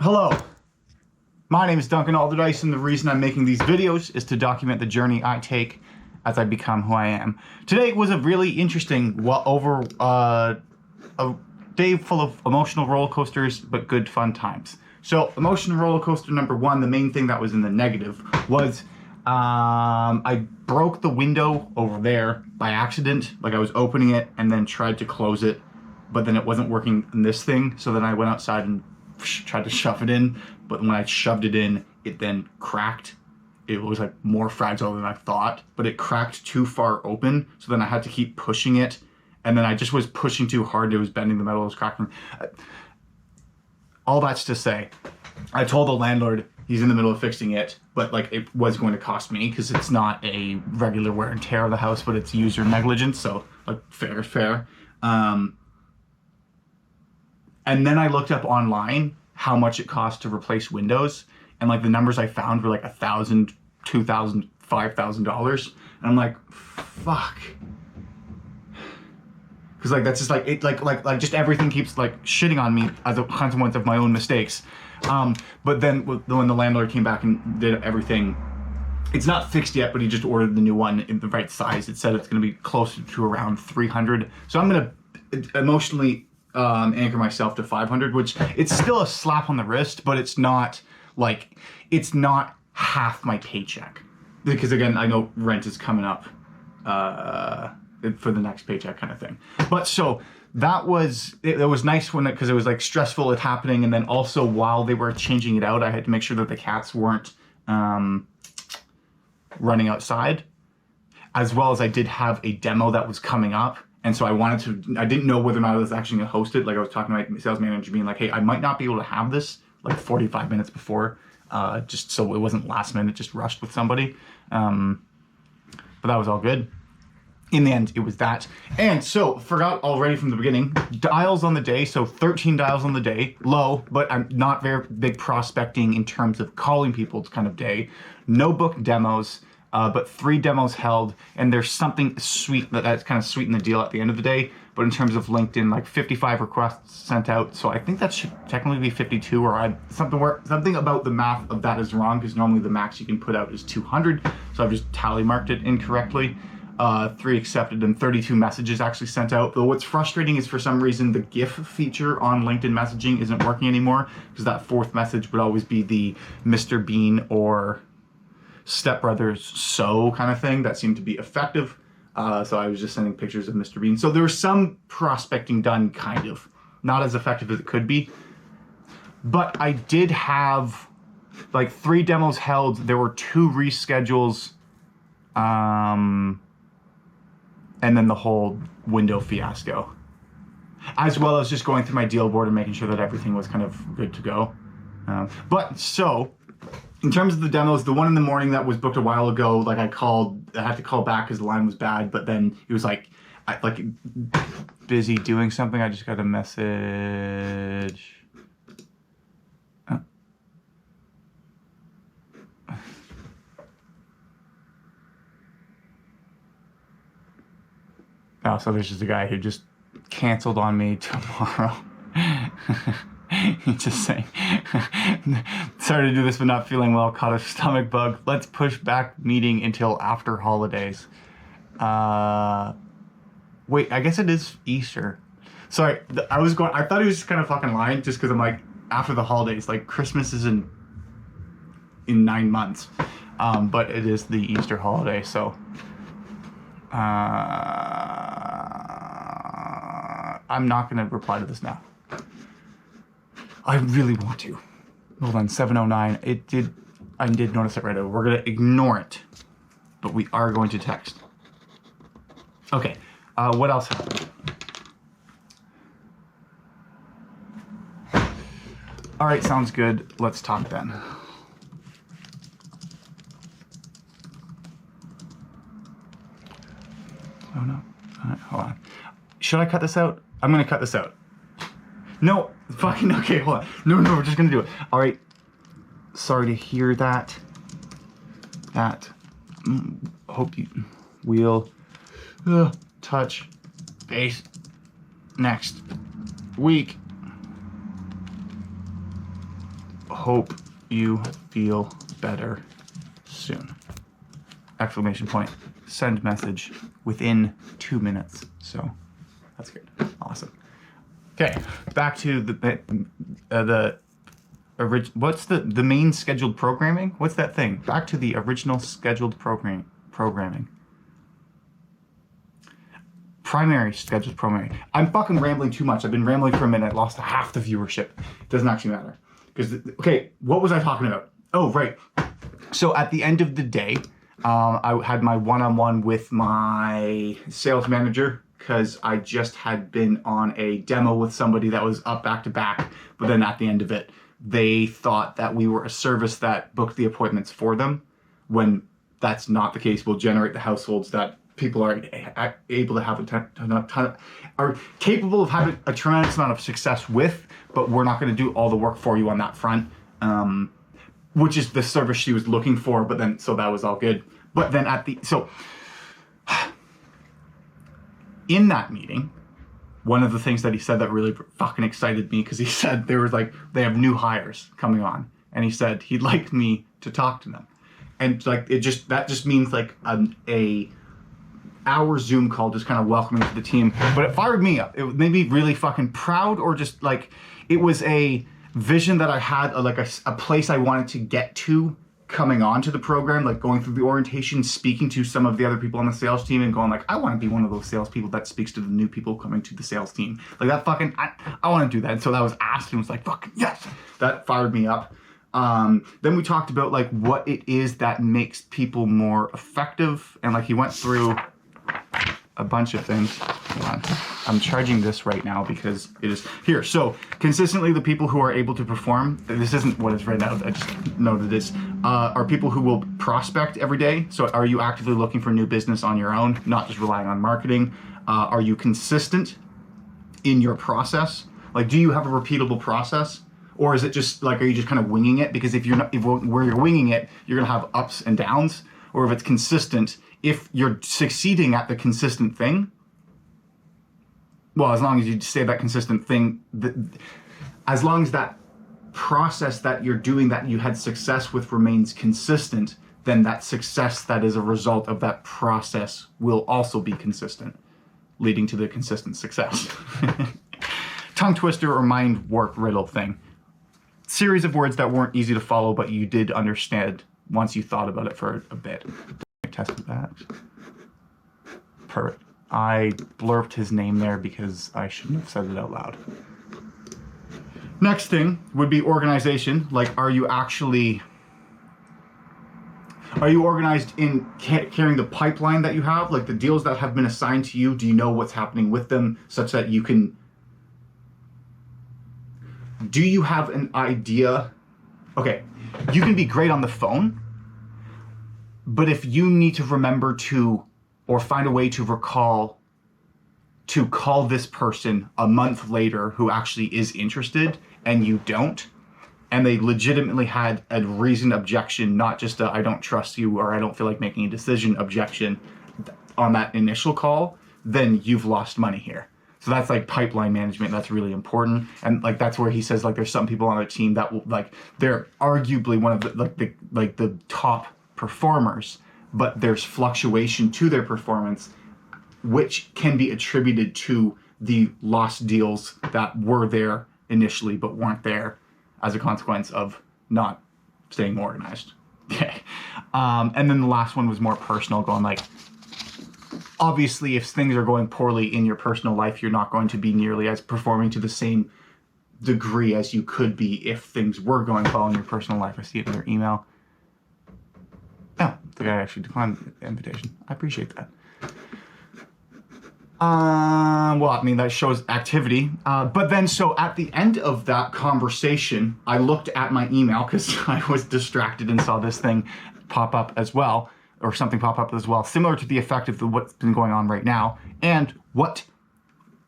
Hello, my name is Duncan Alderdice, and the reason I'm making these videos is to document the journey I take as I become who I am. Today was a really interesting, a day full of emotional roller coasters, but good fun times. So, emotional roller coaster number one, the main thing that was in the negative was I broke the window over there by accident. Like, I was opening it and then tried to close it, but then it wasn't working in this thing, so then I went outside and tried to shove it in, but when I shoved it in, it then cracked. It was like more fragile than I thought, but it cracked too far open, so then I had to keep pushing it, and then I just was pushing too hard. It was bending the metal, it was cracking. All that's to say, I told the landlord he's in the middle of fixing it, but like it was going to cost me because it's not a regular wear and tear of the house, but it's user negligence, so like fair is fair. And then I looked up online how much it costs to replace windows, and like the numbers I found were like $1,000, $2,000, $5,000, and I'm like, fuck. Because like that's just like it, like just everything keeps like shitting on me as a consequence of my own mistakes. But then when the landlord came back and did everything, it's not fixed yet, but he just ordered the new one in the right size. It said it's going to be closer to around 300. So I'm going to emotionally anchor myself to 500, which it's still a slap on the wrist, but it's not half my paycheck, because again, I know rent is coming up for the next paycheck kind of thing. But so that was it was nice because it was like stressful at happening, and then also while they were changing it out, I had to make sure that the cats weren't running outside, as well as I did have a demo that was coming up. And so I didn't know whether or not I was actually gonna host it. Like I was talking to my sales manager being like, hey, I might not be able to have this like 45 minutes before, just so it wasn't last minute, just rushed with somebody. But that was all good. In the end, it was that. And so, forgot already from the beginning, dials on the day, so 13 dials on the day, low, but I'm not very big prospecting in terms of calling people kind of day. No book demos. But 3 demos held, and there's something sweet that's kind of sweetened the deal at the end of the day. But in terms of LinkedIn, like 55 requests sent out, so I think that should technically be 52, or something about the math of that is wrong, because normally the max you can put out is 200, so I've just tally marked it incorrectly. 3 accepted and 32 messages actually sent out. Though what's frustrating is for some reason the GIF feature on LinkedIn messaging isn't working anymore, because that 4th message would always be the Mr. Bean or Step Brothers so kind of thing that seemed to be effective. So I was just sending pictures of Mr. Bean. So there was some prospecting done, kind of. Not as effective as it could be. But I did have like 3 demos held. There were 2 reschedules. And then the whole window fiasco. As well as just going through my deal board and making sure that everything was kind of good to go. In terms of the demos, the one in the morning that was booked a while ago, like I had to call back because the line was bad, but then it was like busy doing something. I just got a message. Oh, so there's just a guy who just canceled on me tomorrow. Just saying, sorry to do this, but not feeling well, caught a stomach bug. Let's push back meeting until after holidays. Wait, I guess it is Easter. Sorry, I thought he was just kind of fucking lying, just because I'm like, after the holidays, like Christmas is in 9 months. But it is the Easter holiday, so I'm not gonna reply to this now. I really want to. Hold on, 709. I did notice it right away. We're gonna ignore it, but we are going to text. Okay, what else happened? All right, sounds good. Let's talk then. Oh no, all right, hold on. Should I cut this out? I'm gonna cut this out. No, fucking, okay, hold on. No, we're just gonna do it. All right, sorry to hear that. Hope we'll touch base next week. hope you feel better soon. Exclamation point. Send message within 2 minutes. So that's good. Awesome. Okay, back to what's the main scheduled programming? What's that thing? Back to the original scheduled programming. Primary scheduled programming. I'm fucking rambling too much. I've been rambling for a minute. Lost half the viewership. Doesn't actually matter. Because, okay, what was I talking about? Oh, right. So at the end of the day, I had my one-on-one with my sales manager because I just had been on a demo with somebody that was up back to back. But then at the end of it, they thought that we were a service that booked the appointments for them, when that's not the case. We'll generate the households that people are able to have are capable of having a tremendous amount of success with, but we're not going to do all the work for you on that front, which is the service she was looking for. But then, so that was all good. But then in that meeting, one of the things that he said that really fucking excited me, because he said they have new hires coming on, and he said he'd like me to talk to them, and that just means like a hour Zoom call, just kind of welcoming to the team. But it fired me up. It made me really fucking proud, or just like it was a vision that I had, a place I wanted to get to coming on to the program, like going through the orientation, speaking to some of the other people on the sales team and going like, I want to be one of those salespeople that speaks to the new people coming to the sales team. Like that fucking, I want to do that. And so that was asked and was like, fucking yes, that fired me up. Then we talked about like what it is that makes people more effective. And like he went through a bunch of things. Hold on. I'm charging this right now because it is here. So consistently, the people who are able to perform, this isn't what is right now, I just noted this, are people who will prospect every day. So are you actively looking for new business on your own, not just relying on marketing? Are you consistent in your process? Like, do you have a repeatable process? Or is it just like, are you just kind of winging it? Because if where you're winging it, you're going to have ups and downs. Or if it's consistent, if you're succeeding at the consistent thing, well, as long as you say that consistent thing, as long as that process that you're doing that you had success with remains consistent, then that success that is a result of that process will also be consistent, leading to the consistent success. Tongue twister or mind warp riddle thing. Series of words that weren't easy to follow, but you did understand once you thought about it for a bit. Tested that. Perfect. I blurped his name there because I shouldn't have said it out loud. Next thing would be organization. Like, are you organized in carrying the pipeline that you have? Like the deals that have been assigned to you, do you know what's happening with them such that you can... Do you have an idea? Okay, you can be great on the phone, but if you need to remember to, or find a way to recall to call this person a month later who actually is interested and you don't, and they legitimately had a reasoned objection, not just a I don't trust you or I don't feel like making a decision objection on that initial call, then you've lost money here. So that's like pipeline management. That's really important. And like, that's where he says like, there's some people on their team that will like, they're arguably one of the top performers, but there's fluctuation to their performance, which can be attributed to the lost deals that were there initially, but weren't there as a consequence of not staying organized. Okay. And then the last one was more personal, going like, obviously, if things are going poorly in your personal life, you're not going to be nearly as performing to the same degree as you could be if things were going well in your personal life. I see it in your email. Oh, the guy actually declined the invitation. I appreciate that. Well, I mean, that shows activity. But then, so at the end of that conversation, I looked at my email because I was distracted and saw this thing pop up as well. Or something pop up as well, similar to the effect of what's been going on right now. And what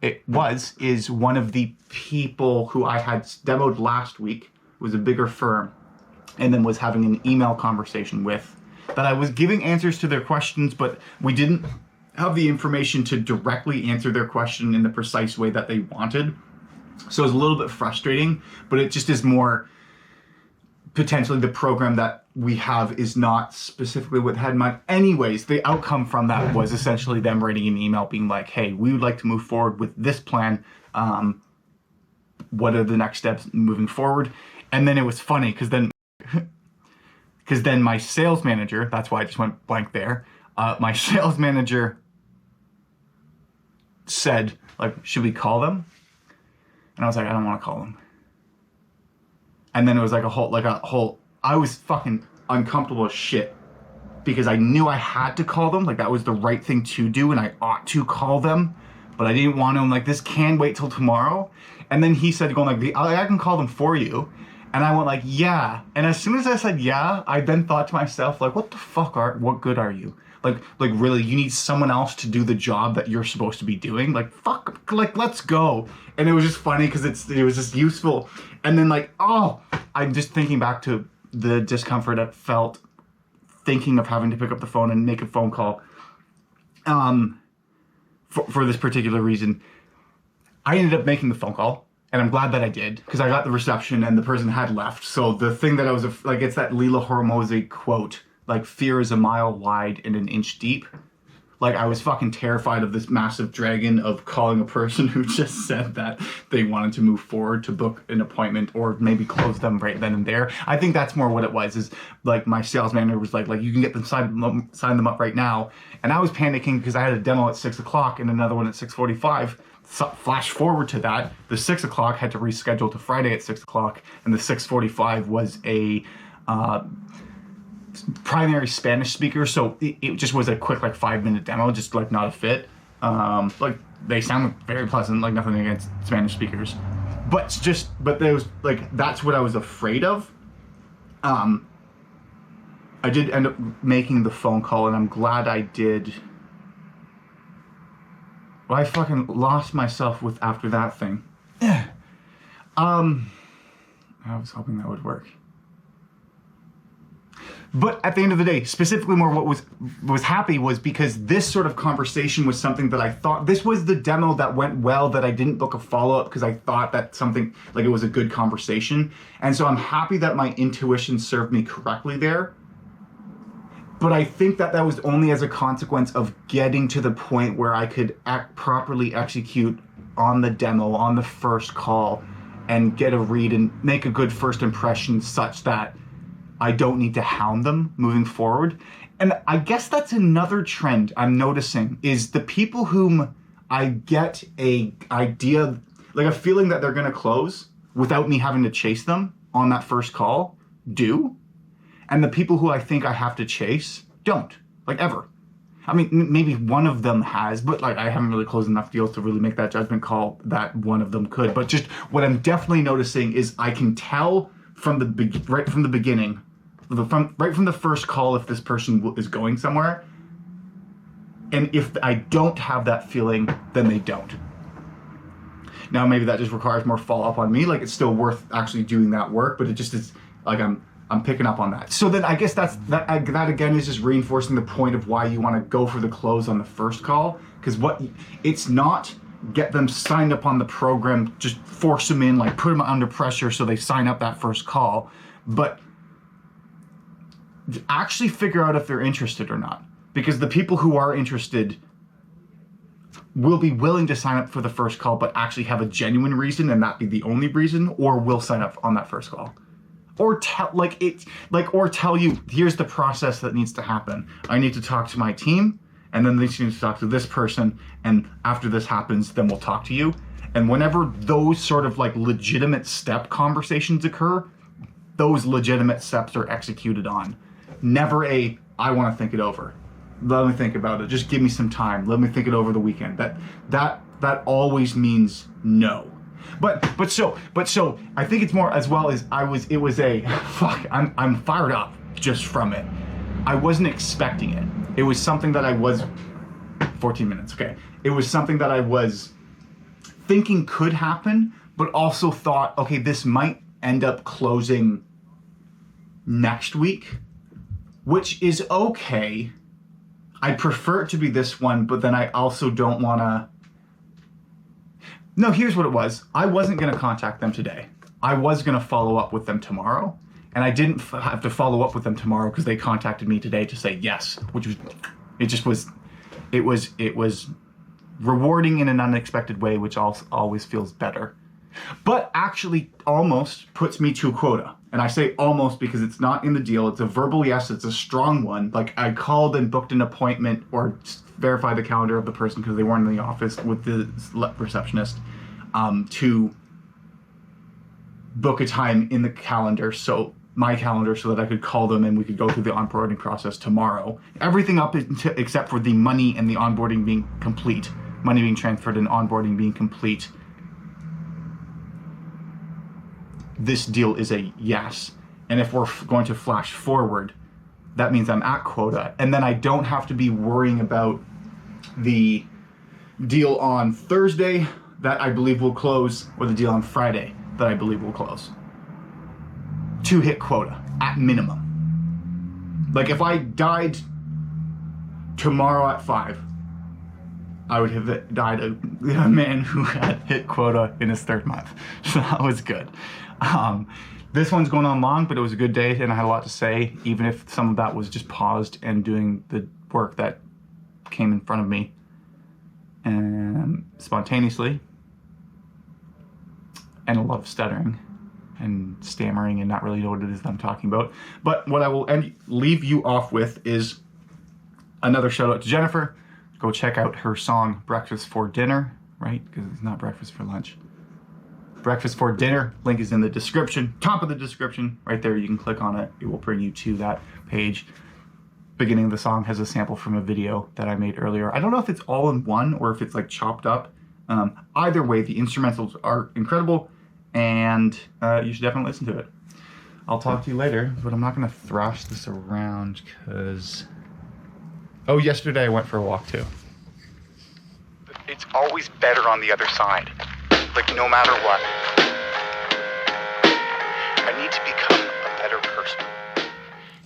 it is one of the people who I had demoed last week, was a bigger firm, and then was having an email conversation with, that I was giving answers to their questions, but we didn't have the information to directly answer their question in the precise way that they wanted. So it was a little bit frustrating, but it just is more... potentially the program that we have is not specifically what had in mind. Anyways, the outcome from that was essentially them writing an email being like, hey, we would like to move forward with this plan. What are the next steps moving forward? And then it was funny because then my sales manager, that's why I just went blank there. My sales manager said, like, should we call them? And I was like, I don't want to call them. And then it was like a whole, I was fucking uncomfortable as shit because I knew I had to call them. Like, that was the right thing to do and I ought to call them, but I didn't want to. I'm like, this can wait till tomorrow. And then he said, going like, I can call them for you. And I went like, yeah. And as soon as I said yeah, I then thought to myself, like, what the fuck what good are you? Like really, you need someone else to do the job that you're supposed to be doing? Like, fuck, like, let's go. And it was just funny because it was just useful. And then like, oh, I'm just thinking back to the discomfort I felt thinking of having to pick up the phone and make a phone call for this particular reason. I ended up making the phone call. And I'm glad that I did, because I got the reception and the person had left. So the thing that I was, like, it's that Lila Hormozy quote, like, fear is a mile wide and an inch deep. Like, I was fucking terrified of this massive dragon of calling a person who just said that they wanted to move forward to book an appointment or maybe close them right then and there. I think that's more what it was, is like my sales manager was like you can get them sign them up right now. And I was panicking because I had a demo at 6 o'clock and another one at 6:45. Flash forward to that, the 6 o'clock had to reschedule to Friday at 6 o'clock, and the 6:45 was a primary Spanish speaker, so it just was a quick, like, 5-minute demo, just, like, not a fit. Like, they sound very pleasant, like, nothing against Spanish speakers. But there was, like, that's what I was afraid of. I did end up making the phone call, and I'm glad I did. Well, I fucking lost myself after that thing. I was hoping that would work. But at the end of the day, specifically more what was happy was because this sort of conversation was something that I thought, this was the demo that went well, that I didn't book a follow-up because I thought that something, like, it was a good conversation. And so I'm happy that my intuition served me correctly there. But I think that was only as a consequence of getting to the point where I could properly execute on the demo, on the first call, and get a read and make a good first impression such that I don't need to hound them moving forward. And I guess that's another trend I'm noticing, is the people whom I get a idea, like a feeling that they're going to close without me having to chase them on that first call, do. And the people who I think I have to chase don't, like, ever. I mean, maybe one of them has, but, like, I haven't really closed enough deals to really make that judgment call that one of them could. But just what I'm definitely noticing is I can tell right from the beginning, right from the first call, if this person is going somewhere. And if I don't have that feeling, then they don't. Now, maybe that just requires more follow-up on me. Like, it's still worth actually doing that work, but it just is, like, I'm picking up on that. So then I guess that again is just reinforcing the point of why you want to go for the close on the first call. Because it's not get them signed up on the program, just force them in, like, put them under pressure so they sign up that first call. But actually figure out if they're interested or not. Because the people who are interested will be willing to sign up for the first call, but actually have a genuine reason and that be the only reason, or will sign up on that first call. Or tell you, here's the process that needs to happen. I need to talk to my team, and then they need to talk to this person, and after this happens, then we'll talk to you. And whenever those sort of, like, legitimate step conversations occur, those legitimate steps are executed on. Never I want to think it over. Let me think about it. Just give me some time. Let me think it over the weekend. That always means no. But so I think it's more as well as I'm fired up just from it. I wasn't expecting it. It was something that I was 14 minutes, okay. It was something that I was thinking could happen, but also thought, okay, this might end up closing next week, which is okay. I prefer it to be this one, but then I also don't want to. No, here's what it was. I wasn't going to contact them today. I was going to follow up with them tomorrow. And I didn't have to follow up with them tomorrow because they contacted me today to say yes, which was, it was rewarding in an unexpected way, which always feels better. But actually almost puts me to a quota. And I say almost because it's not in the deal. It's a verbal yes. It's a strong one. Like, I called and booked an appointment or verified the calendar of the person because they weren't in the office with the receptionist to book a time in the calendar, so my calendar, so that I could call them and we could go through the onboarding process tomorrow. Everything up except for the money and the onboarding being complete. Money being transferred and onboarding being complete. This deal is a yes. And if we're going to flash forward, that means I'm at quota. And then I don't have to be worrying about the deal on Thursday that I believe will close, or the deal on Friday that I believe will close, to hit quota at minimum. Like, if I died tomorrow at 5, I would have died a man who had hit quota in his 3rd month. So that was good. This one's going on long, but it was a good day and I had a lot to say, even if some of that was just paused and doing the work that came in front of me and spontaneously, and a lot of stuttering and stammering and not really know what it is that I'm talking about. But what I will leave you off with is another shout out to Jennifer. Go check out her song Breakfast for Dinner, right? Because it's not breakfast for lunch. Breakfast for Dinner, link is in the description, top of the description, right there. You can click on it. It will bring you to that page. Beginning of the song has a sample from a video that I made earlier. I don't know if it's all in one or if it's like chopped up. Either way, the instrumentals are incredible and you should definitely listen to it. I'll talk to you later, but I'm not going to thrash this around because... Oh, yesterday I went for a walk too. It's always better on the other side. Like, no matter what.